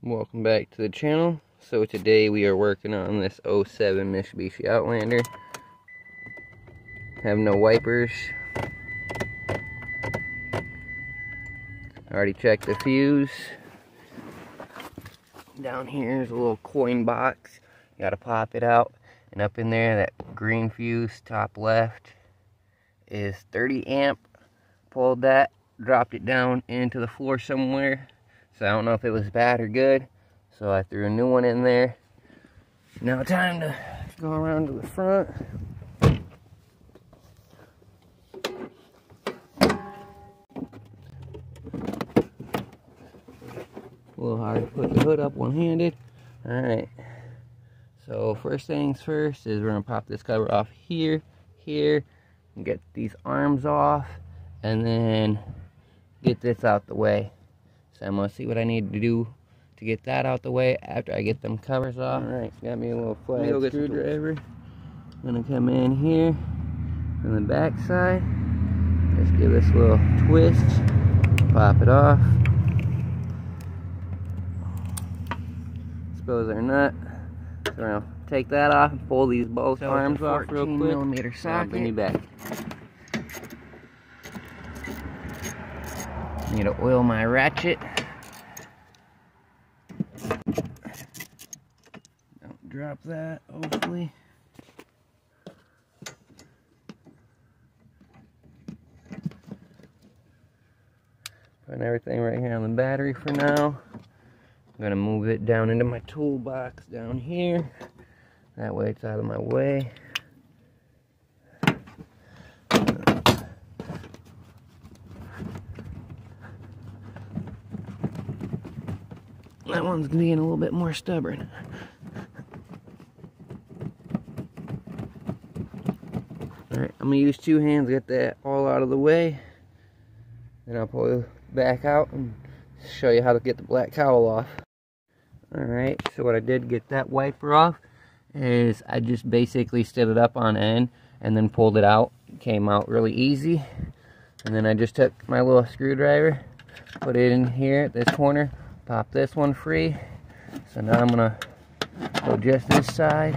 Welcome back to the channel. So today we are working on this '07 Mitsubishi Outlander. Have no wipers. Already checked the fuse. Down here is a little coin box. You gotta pop it out. And up in there, that green fuse, top left, is 30 amp. Pulled that, dropped it down into the floor somewhere. So I don't know if it was bad or good. So I threw a new one in there. Now time to go around to the front. A little hard to put the hood up one-handed. Alright. So first things first is we're going to pop this cover off here, and get these arms off, and then get this out the way. So I'm going to see what I need to do to get that out the way after I get them covers off. Alright, got me a little flat screwdriver. I'm going to come in here from the back side. Just give this a little twist, pop it off. Expose our nut. So we're going to take that off and pull these both arms off real quick. 14mm socket. I'll bring you back. Need to oil my ratchet. Don't drop that, hopefully. Putting everything right here on the battery for now. I'm gonna move it down into my toolbox down here. That way it's out of my way. That one's being a little bit more stubborn. Alright, I'm gonna use two hands to get that all out of the way. Then I'll pull it back out and show you how to get the black cowl off. Alright, so what I did to get that wiper off is I just basically stood it up on end and then pulled it out. It came out really easy. And then I just took my little screwdriver, put it in here at this corner, pop this one free. So now I'm gonna go just this side.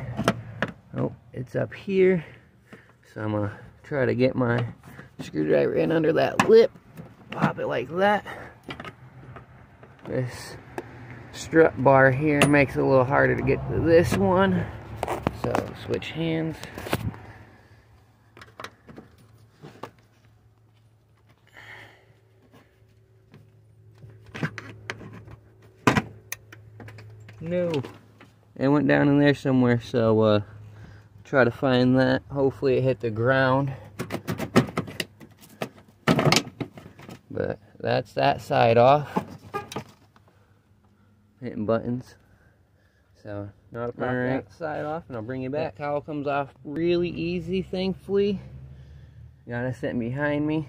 Oh, it's up here. So I'm gonna try to get my screwdriver in under that lip. Pop it like that. This strut bar here makes it a little harder to get to this one. So switch hands. No, it went down in there somewhere, so try to find that. Hopefully it hit the ground. But that's that side off. Hitting buttons. So now to pop that side off, and I'll bring you back. That cowl comes off really easy, thankfully. Got it sitting behind me.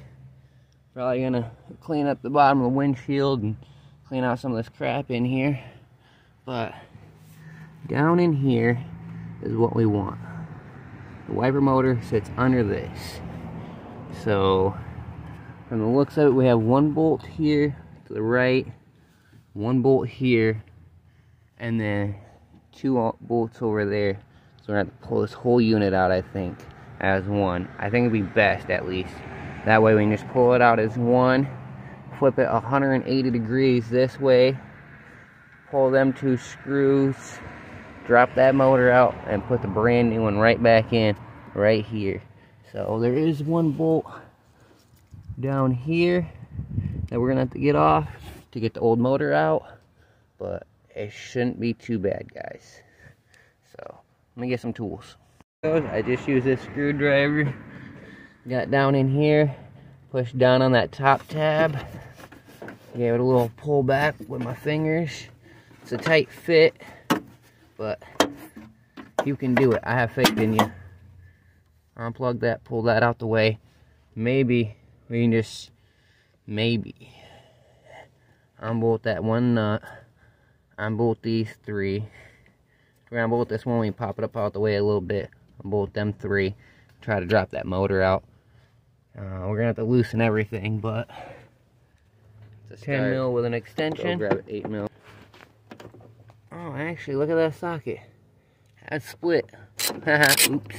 Probably gonna clean up the bottom of the windshield and clean out some of this crap in here. But down in here is what we want. The wiper motor sits under this. So from the looks of it, we have one bolt here to the right, one bolt here, and then two bolts over there. So we're gonna have to pull this whole unit out, I think, as one. I think it'd be best, at least. That way we can just pull it out as one, flip it 180 degrees this way, pull them two screws, drop that motor out, and put the brand new one right back in right here. So there is one bolt down here that we're gonna have to get off to get the old motor out, but it shouldn't be too bad, guys. So let me get some tools. I just used this screwdriver, got down in here, pushed down on that top tab, gave it a little pull back with my fingers. It's a tight fit, but you can do it. I have faith in you. Unplug that, pull that out the way. Maybe we can just, maybe, unbolt that one nut, unbolt these three. We're gonna bolt this one, we pop it up out the way a little bit, unbolt them three, try to drop that motor out. We're gonna have to loosen everything, but it's a 10 mil with an extension. Go grab it 8 mil. Oh, actually, look at that socket. That's split. Oops.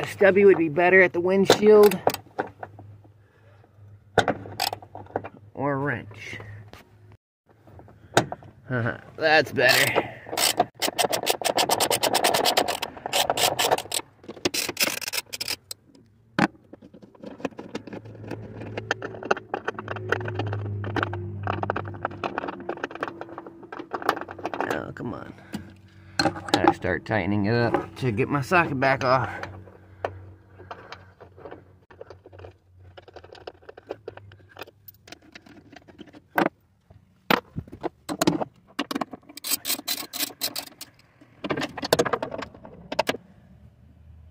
Stubby would be better at the windshield. Or wrench. That's better. Oh, come on. Gotta start tightening it up to get my socket back off.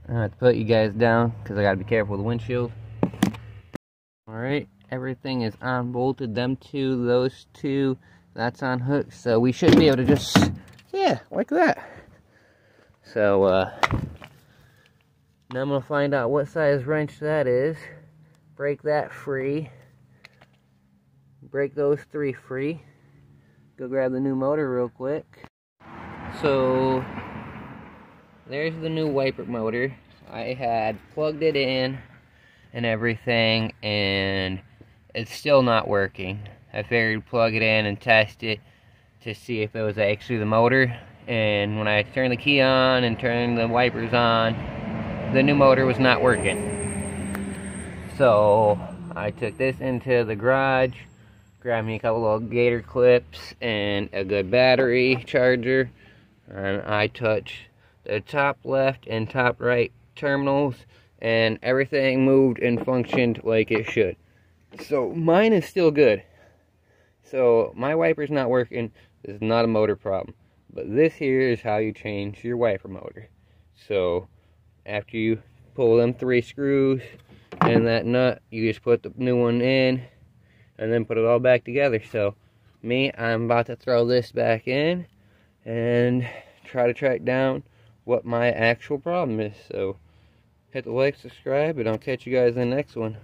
I have to put you guys down because I gotta be careful with the windshield. Alright, everything is unbolted. Them two, those two, that's on hooks. So we should be able to just, yeah, like that. So, now I'm gonna find out what size wrench that is. Break that free. Break those three free. Go grab the new motor real quick. So, there's the new wiper motor. I had plugged it in and everything, and it's still not working. I figured plug it in and test it to see if it was actually the motor. And when I turned the key on and turned the wipers on, the new motor was not working. So I took this into the garage, grabbed me a couple of gator clips and a good battery charger, and I touched the top left and top right terminals, and everything moved and functioned like it should. So mine is still good. So my wiper's not working. This is not a motor problem. But this here is how you change your wiper motor. So after you pull them 3 screws and that nut, you just put the new one in and then put it all back together. So I'm about to throw this back in and try to track down what my actual problem is. So hit the like, subscribe, and I'll catch you guys in the next one.